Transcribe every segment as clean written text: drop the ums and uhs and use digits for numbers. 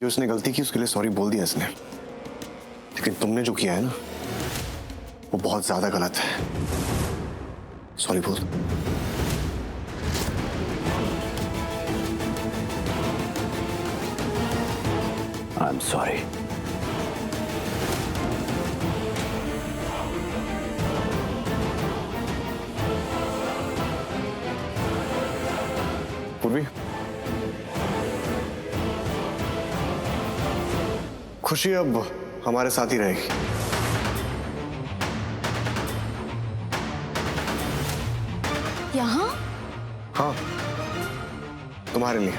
जो उसने गलती की उसके लिए सॉरी बोल दिया इसने, लेकिन तुमने जो किया है ना वो बहुत ज्यादा गलत है। सॉरी बोल। I am sorry. पूर्वी, खुशी अब हमारे साथ ही रहेगी। यहाँ? हाँ, तुम्हारे लिए।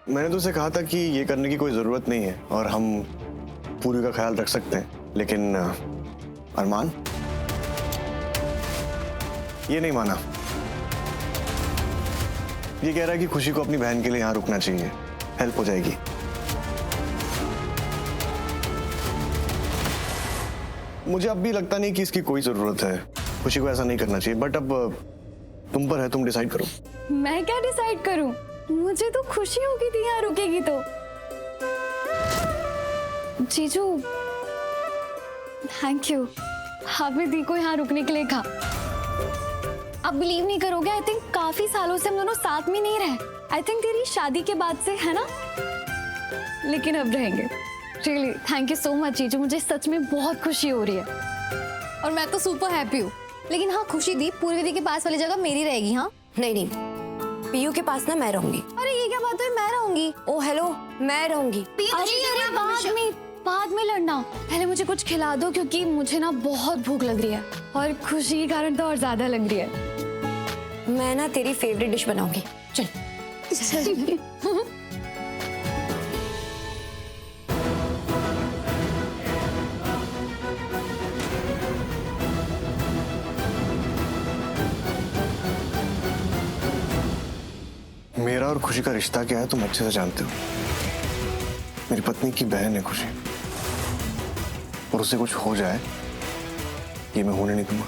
मैंने तो उसे कहा था कि ये करने की कोई जरूरत नहीं है और हम पूरी का ख्याल रख सकते हैं, लेकिन अरमान ये नहीं माना। ये कह रहा है कि खुशी को अपनी बहन के लिए यहाँ रुकना चाहिए, हेल्प हो जाएगी। मुझे अब भी लगता नहीं कि इसकी कोई जरूरत है, खुशी को ऐसा नहीं करना चाहिए, बट अब तुम पर है, तुम डिसाइड करो। मैं क्या डिसाइड करूं? मुझे तो खुशी होगी थी यहाँ रुकेगी तो। जीजू थैंक यू, आपने दी को यहाँ रुकने के लिए कहा। आप बिलीव नहीं करोगे, आई थिंक काफी सालों से हम दोनों साथ में नहीं रहे। आई थिंक तेरी शादी के बाद से, है ना? लेकिन अब रहेंगे। Really thank you so much जीजू, मुझे सच में बहुत खुशी हो रही है। और मैं तो सुपर हैप्पी हूँ। लेकिन हाँ खुशी दी, पूर्वी दी के पास वाली जगह मेरी रहेगी। हाँ नहीं, पीयू के पास ना मैं रहूंगी। अरे ये क्या बात है, मैं रहूंगी। ओ हेलो, मैं रहूंगी। अरे बाद में लड़ना, पहले मुझे कुछ खिला दो क्योंकि मुझे ना बहुत भूख लग रही है और खुशी के कारण तो और ज्यादा लग रही है। मैं ना तेरी फेवरेट डिश बनाऊंगी, चल। मेरा और खुशी का रिश्ता क्या है तुम अच्छे से जानते हो। मेरी पत्नी की बहन है खुशी, और उससे कुछ हो जाए ये मैं होने नहीं दूंगा।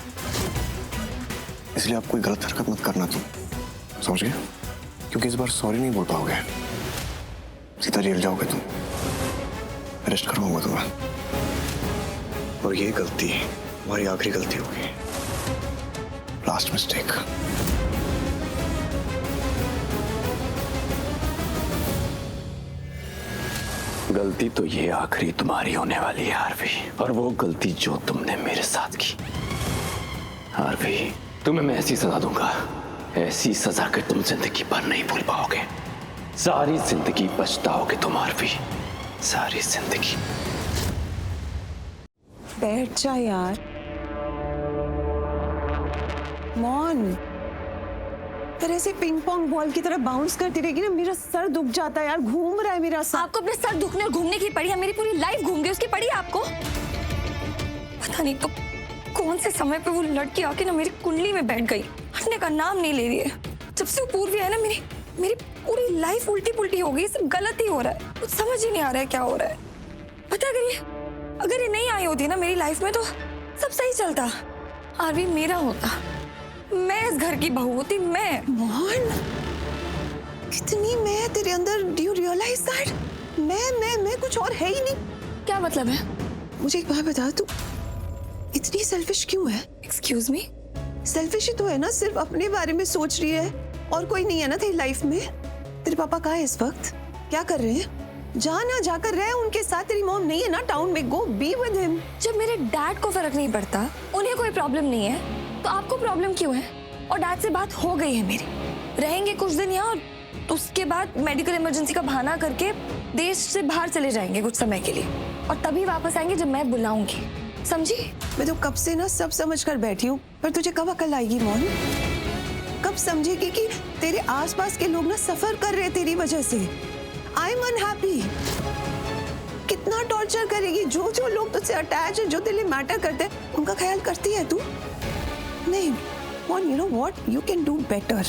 इसलिए आप कोई गलत हरकत मत करना, तुम समझ गए? क्योंकि इस बार सॉरी नहीं बोल पाओगे, सीधा जेल जाओगे तुम, अरेस्ट करवाऊंगा तुम्हें। और ये गलती हमारी आखिरी गलती होगी, लास्ट मिस्टेक। गलती तो ये आखिरी तुम्हारी होने वाली है आरवी, और वो गलती जो तुमने मेरे साथ की। आरवी, तुम्हें मैं ऐसी सजा दूंगा, ऐसी सजा कि तुम जिंदगी भर नहीं भूल पाओगे। सारी जिंदगी पछताओगे तुम आरवी, सारी जिंदगी। बैठ जा यार। मॉन, पर ऐसे पिंग पोंग बॉल की तरह बाउंस करती रहेगी ना, मेरा सर दुख जाता है यार, घूम रहा है मेरा सर। आपको अपने सर दुखने और घूमने की पड़ी है, मेरी पूरी लाइफ घूम गई उसकी पड़ी आपको। पता नहीं तो कौन से समय पे वो लड़की आके ना मेरी कुंडली में बैठ गई, हटने का नाम नहीं ले रही है। जब से वो पूर्वी है ना, मेरी पूरी लाइफ उल्टी पुल्टी हो गई, सब गलत ही हो रहा है, कुछ समझ ही नहीं आ रहा है क्या हो रहा है। पता अगर ये नहीं आई होती ना मेरी लाइफ में तो सब सही चलता। आरवी मेरा होता, मैं इस घर की बहू होती। मैं मोहन, कितनी मैं तेरे अंदर, डू यू रियलाइज दैट? मैं कुछ और है ही नहीं। क्या मतलब है? मुझे एक बात बता, तू इतनी सेल्फिश क्यों है? Excuse me? सेल्फिश ही तो है ना, सिर्फ अपने बारे में सोच रही है और कोई नहीं है ना तेरी लाइफ में। तेरे पापा कहाँ है इस वक्त, क्या कर रहे हैं? जाना जाकर रहे उनके साथ। तेरी मॉम नहीं है ना टाउन में, गो बी विद हिम। जब मेरे डैड को फर्क नहीं पड़ता, उन्हें कोई प्रॉब्लम नहीं है, तो आपको प्रॉब्लम क्यों है? और डैड से बात हो गई है मेरी, रहेंगे कुछ दिन यहाँ और उसके बाद मेडिकल इमरजेंसी का बहाना करके देश से बाहर चले जाएंगे कुछ समय के लिए, और तभी वापस आएंगे जब मैं बुलाऊंगी, समझी? मैं तो कब से ना सब समझ कर बैठी हूँ, पर तुझे कब अकल आएगी मोहन? कब समझेगी कि तेरे आसपास के लोग ना सफर कर रहे हैं तेरी वजह से? I am unhappy. कितना टॉर्चर करेगी? जो जो लोग तुझसे अटैच है, जो तेरे लिए मैटर करते हैं, उनका ख्याल करती है तू? नहीं Mohan, you know what, you can do better.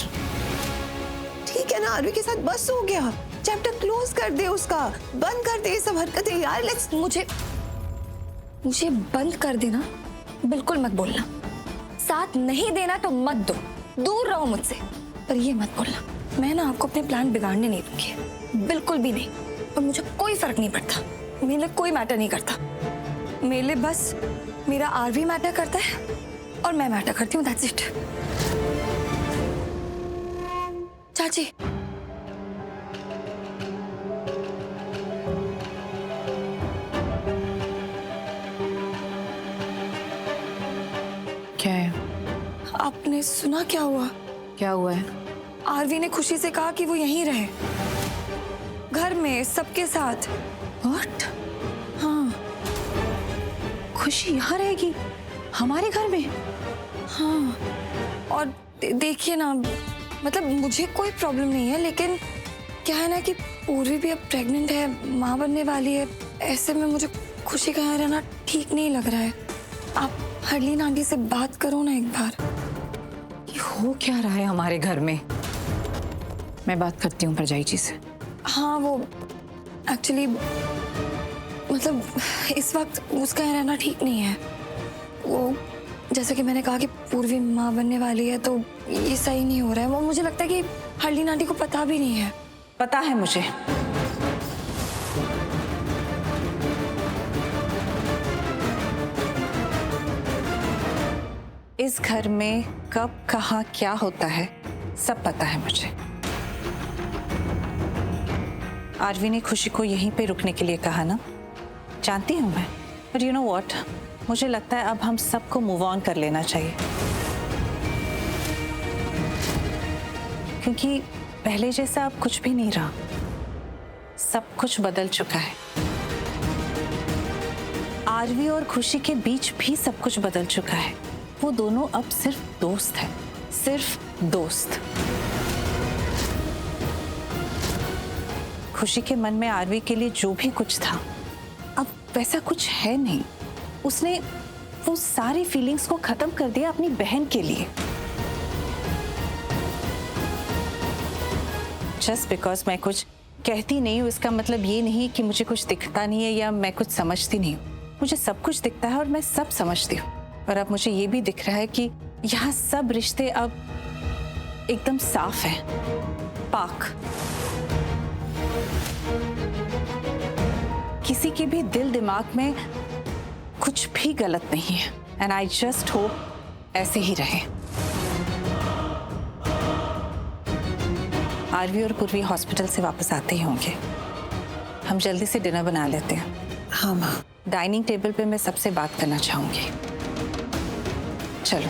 ठीक है ना, आरवी के साथ बस हो गया, चैप्टर क्लोज कर दे उसका, बंद कर दे ये सब हरकतें यार। लेट्स मुझे बंद कर देना, बिल्कुल मत बोलना। साथ नहीं देना तो मत दो, दूर रहो मुझसे, पर ये मत बोलना। मैं ना आपको अपने प्लान बिगाड़ने नहीं दूंगी, बिल्कुल भी नहीं। और मुझे कोई फर्क नहीं पड़ता, मेरे लिए कोई मैटर नहीं करता। मेरे लिए बस मेरा आरवी मैटर करता है और मैं मैटर करती हूँ, दैट्स इट। चाची, क्या है? आपने सुना क्या हुआ? क्या हुआ है? आरवी ने खुशी से कहा कि वो यहीं रहे, घर में सबके साथ। What? हाँ खुशी यहाँ रहेगी हमारे घर में? हाँ, और देखिए ना, मतलब मुझे कोई प्रॉब्लम नहीं है, लेकिन क्या है ना कि पूर्वी भी अब प्रेग्नेंट है, माँ बनने वाली है। ऐसे में मुझे खुशी का यहाँ रहना ठीक नहीं लग रहा है। आप हरलीन आंटी से बात करो ना एक बार। ये हो क्या रहा है हमारे घर में? मैं बात करती हूँ परजाई जी से। हाँ, वो एक्चुअली मतलब इस वक्त उसका यहाँ रहना ठीक नहीं है। वो जैसे कि मैंने कहा कि पूर्वी माँ बनने वाली है, तो ये सही नहीं हो रहा है। वो मुझे लगता है कि हरलीन आंटी को पता भी नहीं है। पता है मुझे। इस घर में कब कहाँ क्या होता है सब पता है मुझे। आरवी ने खुशी को यहीं पे रुकने के लिए कहा ना, जानती हूँ मैं। पर यू नो व्हाट, मुझे लगता है अब हम सबको मूव ऑन कर लेना चाहिए, क्योंकि पहले जैसा अब कुछ भी नहीं रहा। सब कुछ बदल चुका है। आरवी और खुशी के बीच भी सब कुछ बदल चुका है। वो दोनों अब सिर्फ दोस्त हैं, सिर्फ दोस्त। खुशी के मन में आरवी के लिए जो भी कुछ था, अब वैसा कुछ है नहीं। उसने वो सारी फीलिंग्स को खत्म कर दिया अपनी बहन के लिए। जस्ट बिकॉज मैं कुछ कहती नहीं हूँ, इसका मतलब ये नहीं कि मुझे कुछ दिखता नहीं है या मैं कुछ समझती नहीं हूँ। मुझे सब कुछ दिखता है और मैं सब समझती हूँ। और अब मुझे ये भी दिख रहा है कि यहाँ सब रिश्ते अब एकदम साफ हैं, पाक। किसी के भी दिल दिमाग में कुछ भी गलत नहीं है। एंड आई जस्ट होप ऐसे ही रहे। आरवी और पूर्वी हॉस्पिटल से वापस आते ही होंगे। हम जल्दी से डिनर बना लेते हैं। हाँ माँ। डाइनिंग टेबल पे मैं सबसे बात करना चाहूंगी। चलो।